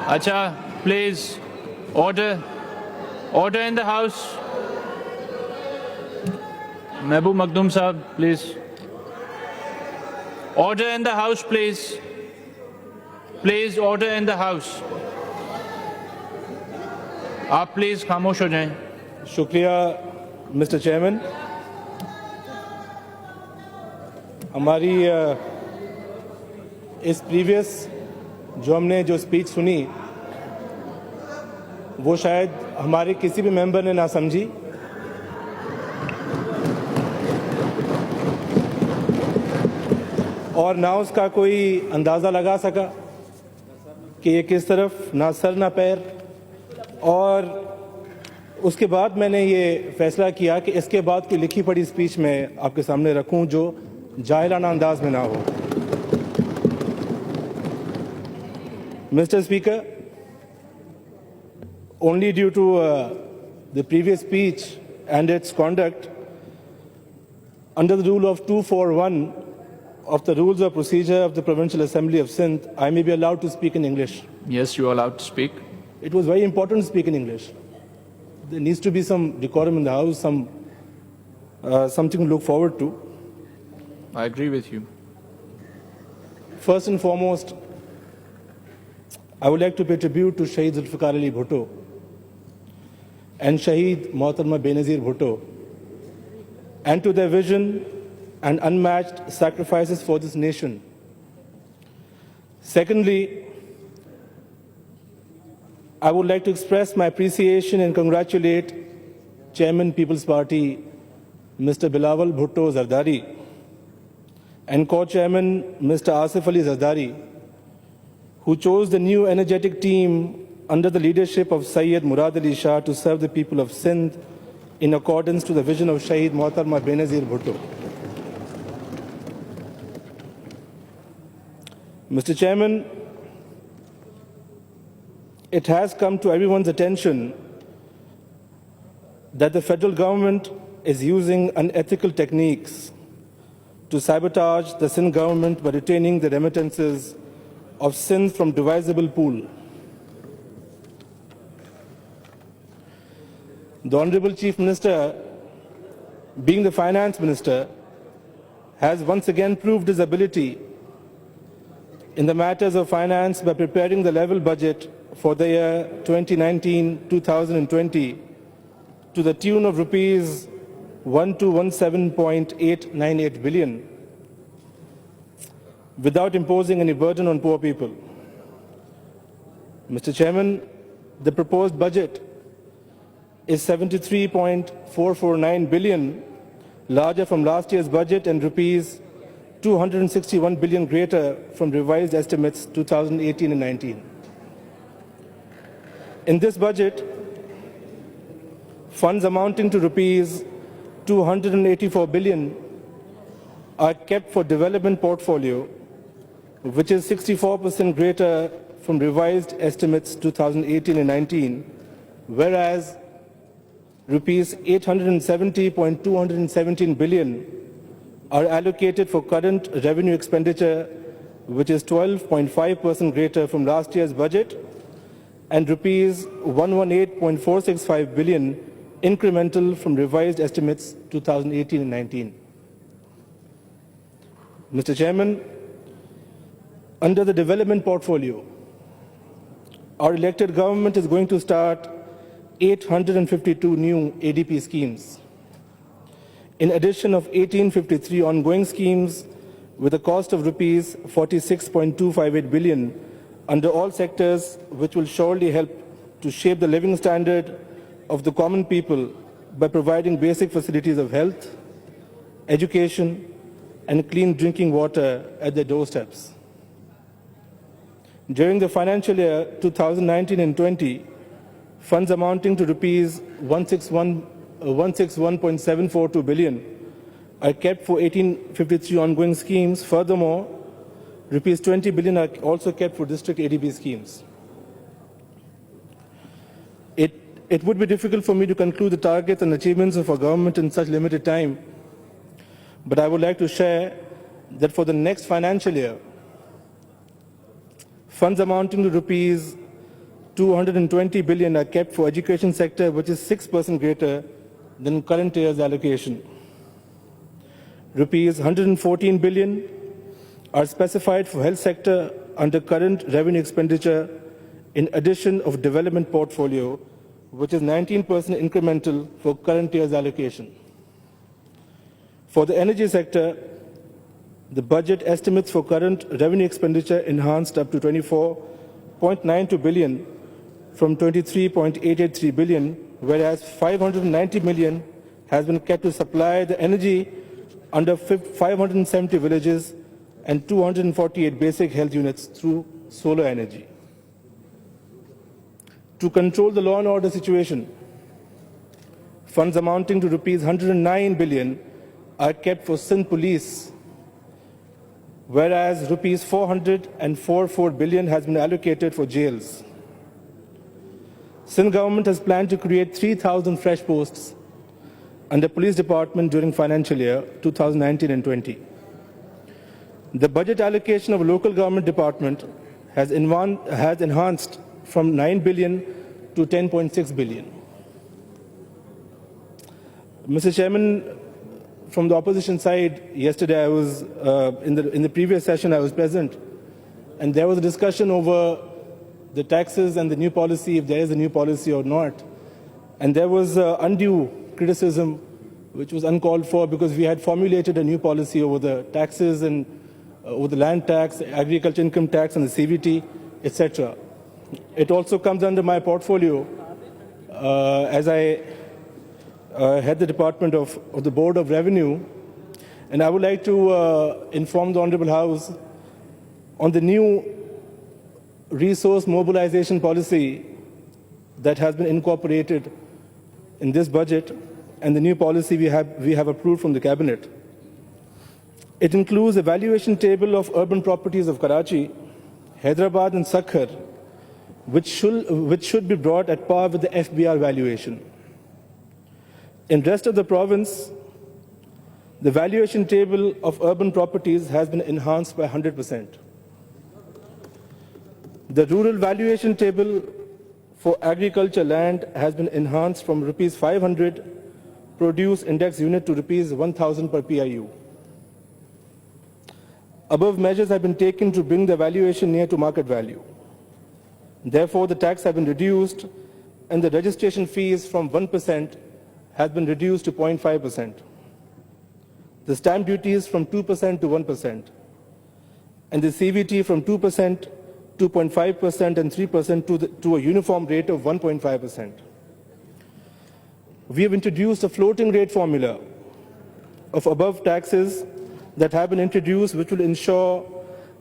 Acha, please, order. Order in the house. Mehboub Makhdoom sahab, please. Order in the house, please. Please, order in the house. आप please खामोश हो जाएं। शुक्रिया mister chairman. हमारी इस previous जो हमने जो स्पीच सुनी वो शायद हमारे किसी भी मेंबर ने ना समझी और ना उसका कोई अंदाज़ा लगा सका कि ये किस तरफ ना सर ना पैर। और उसके बाद मैंने ये फैसला किया कि इसके बाद की लिखी पढ़ी स्पीच मैं आपके सामने रखूं जो जाहिलाना अंदाज में ना हो। Mr. Speaker, only due to the previous speech and its conduct, under the rule of 241 of the Rules of Procedure of the Provincial Assembly of Sindh, I may be allowed to speak in English. Yes, you are allowed to speak. It was very important to speak in English. There needs to be some decorum in the House, something to look forward to. I agree with you. First and foremost, I would like to pay tribute to Shaheed Zulfikar Ali Bhutto and Shaheed Mohtarma Benazir Bhutto and to their vision and unmatched sacrifices for this nation. Secondly, I would like to express my appreciation and congratulate Chairman People's Party, Mr. Bilawal Bhutto Zardari, and Co-Chairman, Mr. Asif Ali Zardari, who chose the new energetic team under the leadership of Syed Murad Ali Shah to serve the people of Sindh in accordance to the vision of Shaheed Mohtarma Benazir Bhutto. Mr. Chairman, it has come to everyone's attention that the federal government is using unethical techniques to sabotage the Sindh government by retaining the remittances of Sindh from divisible pool. The Honorable Chief Minister, being the Finance Minister, has once again proved his ability in the matters of finance by preparing the level budget for the year 2019-2020 to the tune of rupees 1217.898 billion without imposing any burden on poor people. Mr. Chairman, the proposed budget is 73.449 billion, larger from last year's budget and rupees 261 billion greater from revised estimates 2018 and 19. In this budget, funds amounting to rupees 284 billion are kept for development portfolio, which is 64% greater from revised estimates 2018 and 19, whereas rupees 870.217 billion are allocated for current revenue expenditure, which is 12.5% greater from last year's budget, and rupees 118.465 billion incremental from revised estimates 2018 and 19. Mr. Chairman, under the development portfolio, our elected government is going to start 852 new ADP schemes, in addition of 1853 ongoing schemes with a cost of rupees 46.258 billion under all sectors, which will surely help to shape the living standard of the common people by providing basic facilities of health, education, and clean drinking water at their doorsteps. During the financial year 2019 and 20, funds amounting to rupees 161.742 billion are kept for 1853 ongoing schemes. Furthermore, rupees 20 billion are also kept for district ADB schemes. It would be difficult for me to conclude the targets and achievements of our government in such limited time, but I would like to share that for the next financial year, funds amounting to rupees 220 billion are kept for education sector, which is 6% greater than current year's allocation. Rupees 114 billion are specified for health sector under current revenue expenditure in addition of development portfolio, which is 19% incremental for current year's allocation. For the energy sector, the budget estimates for current revenue expenditure enhanced up to 24.92 billion from 23.883 billion, whereas 590 million has been kept to supply the energy under 570 villages and 248 basic health units through solar energy. To control the law and order situation, funds amounting to rupees 109 billion are kept for Sindh police, whereas rupees 444 billion has been allocated for jails. Sindh government has planned to create 3,000 fresh posts under police department during financial year 2019 and 20. The budget allocation of local government department has enhanced from 9 billion to 10.6 billion. Mr. Chairman, from the opposition side, yesterday I was, in the previous session I was present, and there was a discussion over the taxes and the new policy, if there is a new policy or not. And there was undue criticism, which was uncalled for, because we had formulated a new policy over the taxes and over the land tax, agriculture income tax, and the CVT, etc. It also comes under my portfolio as I head the department of the Board of Revenue, and I would like to inform the Honorable House on the new resource mobilization policy that has been incorporated in this budget and the new policy we have approved from the Cabinet. It includes a valuation table of urban properties of Karachi, Hyderabad and Sakhar, which should be brought at par with the FBR valuation. In the rest of the province, the valuation table of urban properties has been enhanced by 100%. The rural valuation table for agriculture land has been enhanced from rupees 500 produce index unit to rupees 1,000 per PIU. Above measures have been taken to bring the valuation near to market value. Therefore, the tax has been reduced and the registration fees from 1% has been reduced to 0.5%. The stamp duties from 2% to 1%, and the CVT from 2%, 2.5% and 3% to a uniform rate of 1.5%. We have introduced a floating rate formula of above taxes that have been introduced, which will ensure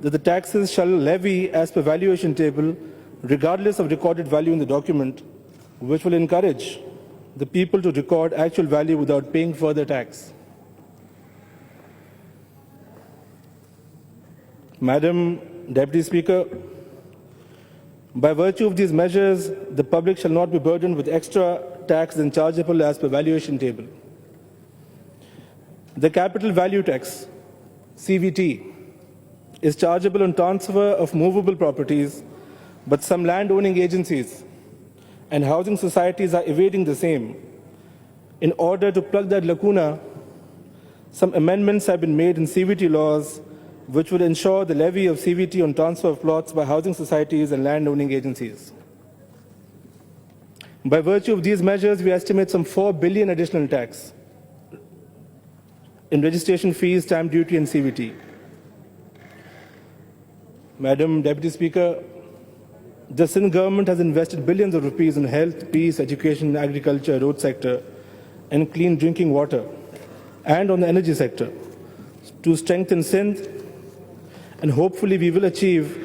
that the taxes shall levy as per valuation table, regardless of recorded value in the document, which will encourage the people to record actual value without paying further tax. Madam Deputy Speaker, by virtue of these measures, the public shall not be burdened with extra tax than chargeable as per valuation table. The capital value tax, CVT, is chargeable on transfer of movable properties, but some land-owning agencies and housing societies are evading the same. In order to plug that lacuna, some amendments have been made in CVT laws which would ensure the levy of CVT on transfer of plots by housing societies and land-owning agencies. By virtue of these measures, we estimate some 4 billion additional tax in registration fees, stamp duty and CVT. Madam Deputy Speaker, the Sindh government has invested billions of rupees in health, peace, education, agriculture, road sector, and clean drinking water, and on the energy sector to strengthen Sindh, and hopefully we will achieve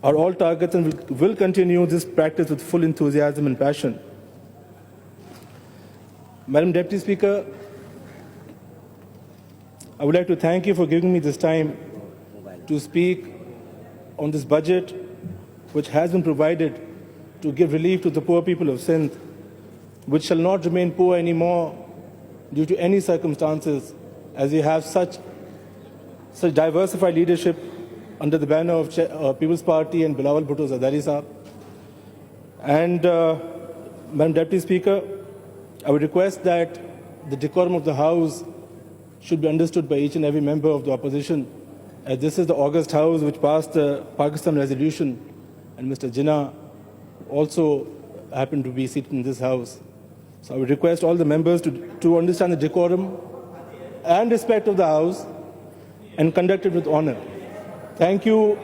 our all targets and will continue this practice with full enthusiasm and passion. Madam Deputy Speaker, I would like to thank you for giving me this time to speak on this budget which has been provided to give relief to the poor people of Sindh, which shall not remain poor anymore due to any circumstances, as we have such diversified leadership under the banner of People's Party and Bilawal Bhutto Zardari Sahab. And Madam Deputy Speaker, I would request that the decorum of the House should be understood by each and every member of the opposition, as this is the August House which passed the Pakistan resolution, and Mr. Jinnah also happened to be seated in this House. So I would request all the members to understand the decorum and respect of the House and conduct it with honor. Thank you.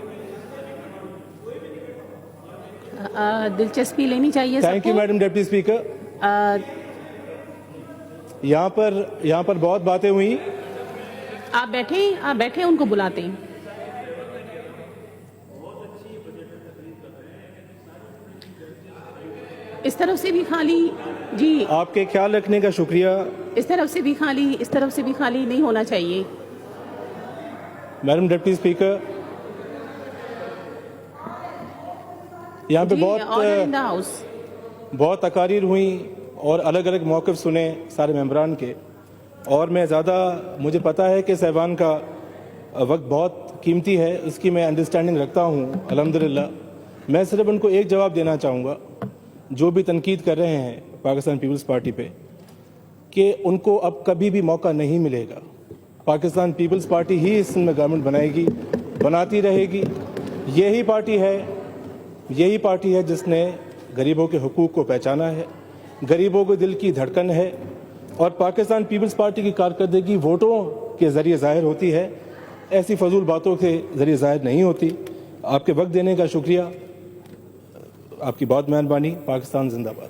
दिलचस्पी लेनी चाहिए Thank you, Madam Deputy Speaker. यहाँ पर बहुत बातें हुई. आप बैठे उनको बुलाते हैं. इस तरफ से भी खाली जी. आपके ख्याल रखने का शुक्रिया. इस तरफ से भी खाली नहीं होना चाहिए. मैडम डिप्टी स्पीकर, यहाँ पे बहुत तकारीर हुई और अलग अलग मौक़िफ़ सुने सारे मेंबरान के, और मुझे पता है कि साहिबान का वक्त बहुत कीमती है, इसकी मैं अंडरस्टैंडिंग रखता हूँ अल्हम्दुलिल्लाह. मैं सिर्फ उनको एक जवाब देना चाहूँगा, जो भी तनकीद कर रहे हैं पाकिस्तान पीपल्स पार्टी पे, कि उनको अब कभी भी मौका नहीं मिलेगा. पाकिस्तान पीपल्स पार्टी ही इस में गवर्नमेंट बनाएगी, बनाती रहेगी. यही पार्टी है जिसने गरीबों के हुकूक को पहचाना है, गरीबों के दिल की धड़कन है, और पाकिस्तान पीपल्स पार्टी की कारकर्दगी वोटों के ज़रिए ज़ाहिर होती है, ऐसी फजूल बातों के ज़रिए ज़ाहिर नहीं होती. आपके वक्त देने का शुक्रिया. आपकी बहुत मेहरबानी. पाकिस्तान जिंदाबाद.